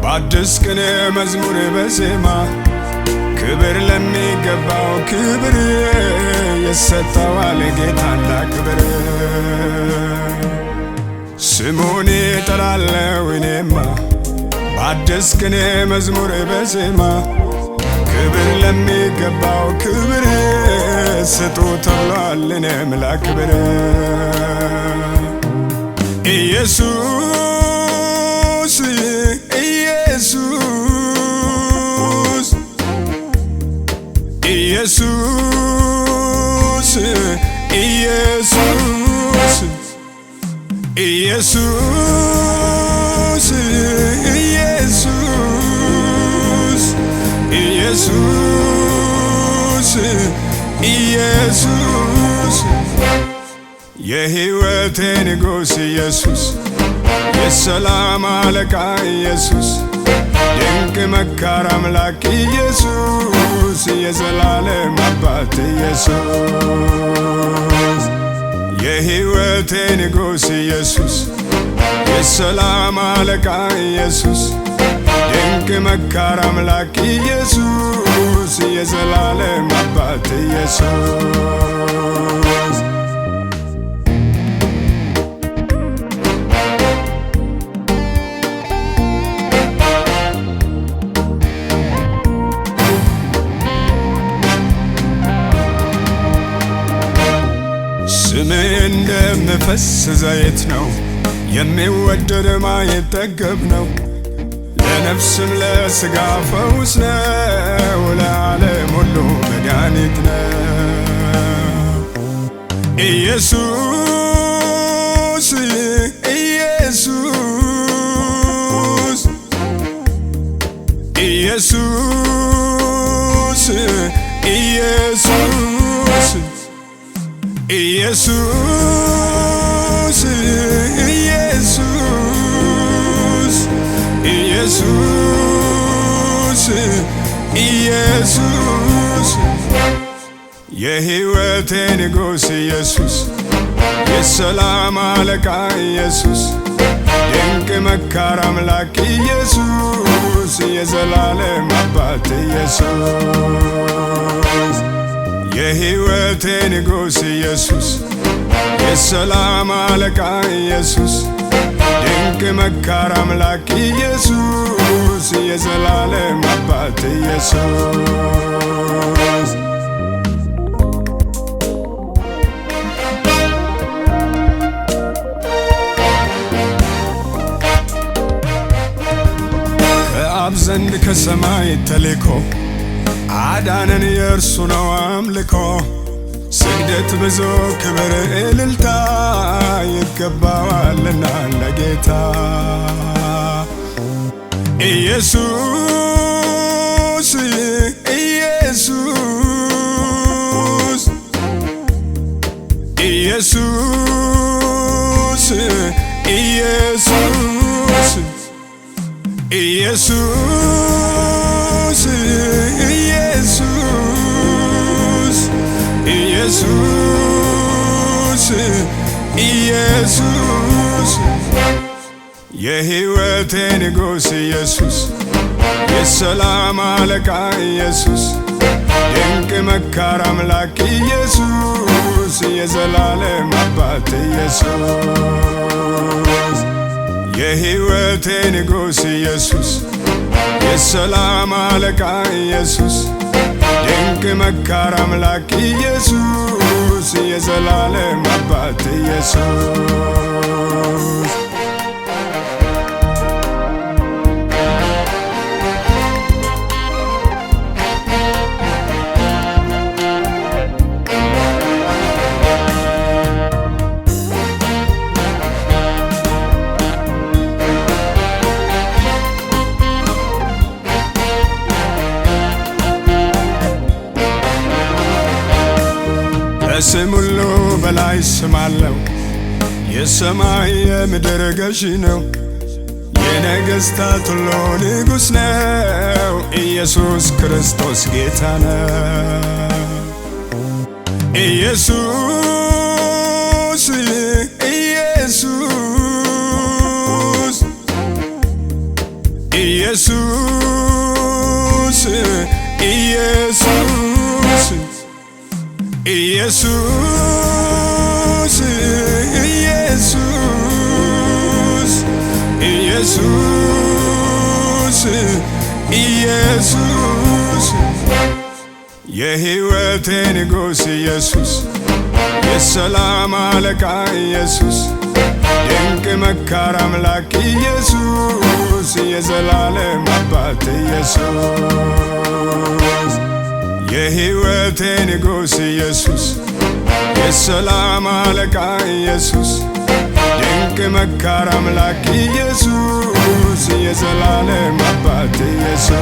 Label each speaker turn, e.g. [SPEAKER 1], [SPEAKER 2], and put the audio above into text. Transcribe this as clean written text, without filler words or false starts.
[SPEAKER 1] በአዲስ ቅኔ መዝሙር በዜማ ክብር ለሚገባው ክብር ይሰጠዋል ጌታን ላክብር። ስሙን እጠራለሁ እኔማ በአዲስ ቅኔ መዝሙር በዜማ ክብር ለሚገባው ክብር ስጡ ተብሏል እኔም ላክብር። ኢየሱስ ኢየሱስ ኢየሱስ ኢየሱስ ኢየሱስ ኢየሱስ ኢየሱስ የሕይወቴ ንጉሥ ኢየሱስ የሰላም አለቃ ኢየሱስ ድንቅ መካር አምላክ ኢየሱስ የዘላለም አባት ኢየሱስ የሕይወቴ ንጉሥ ኢየሱስ የሰላም አለቃ ኢየሱስ ድንቅ መካር አምላክ ኢየሱስ የዘላለም አባት ኢየሱስ ስምህ እንደሚፈስ ዘይት ነው የሚወደድ ማይጠገብ ነው ለነፍስም ለሥጋ ፈውስ ነው ለዓለም ሁሉ መድኃኒት ነው። ኢየሱስ ኢየሱስ ኢየሱስ ኢየሱስ ኢየሱስ ኢየሱስ ኢየሱስ ኢየሱስ የሕይወቴ ንጉሥ ኢየሱስ የሰላም አለቃ ኢየሱስ ድንቅ መካር አምላክ ኢየሱስ የዘላለም አባት ኢየሱስ የሕይወቴ ንጉሥ ኢየሱስ የሰላም አለቃ ኢየሱስ ድንቅ መካር አምላክ ኢየሱስ የዘላለም አባት ኢየሱስ ከአብ ዘንድ ከሰማይ ተልኮ አዳነን የእርሱ ነው አምልኮ ስግደት ብዙ ክብር እልልታ ይገባዋልና ለጌታ ኢየሱስ ኢየሱስ ኢየሱስ ኢየሱስ ኢየሱስ ኢየሱስ ኢየሱስ የሕይወቴ ንጉሥ ኢየሱስ የሰላም አለቃ ኢየሱስ ድንቅ መካር አምላክ ኢየሱስ የዘላለም አባት ኢየሱስ የሕይወቴ ንጉሥ ኢየሱስ የሰላም አለቃ ኢየሱስ ድንቅ መካር አምላክ ኢየሱስ የዘላለም አባት ኢየሱስ ከስም ሁሉ በላይ ስም አለው የሰማይ የምድር ገዢ ነው የነገሥታት ሁሉ ንጉሥ ነው ኢየሱስ ክርስቶስ ጌታ ነው። ኢየሱስ ኢየሱስ ኢየሱስ ኢየሱስ ኢየሱስ ኢየሱስ ኢየሱስ ኢየሱስ የሕይወቴ ንጉሥ ኢየሱስ የሰላም አለቃ ኢየሱስ ድንቅ መካር አምላክ ኢየሱስ የዘላለም አባት ኢየሱስ የሕይወቴ ንጉሥ ኢየሱስ የሰላም አለቃ ኢየሱስ ድንቅ መካር አምላክ ኢየሱስ የዘላለም አባት ኢየሱስ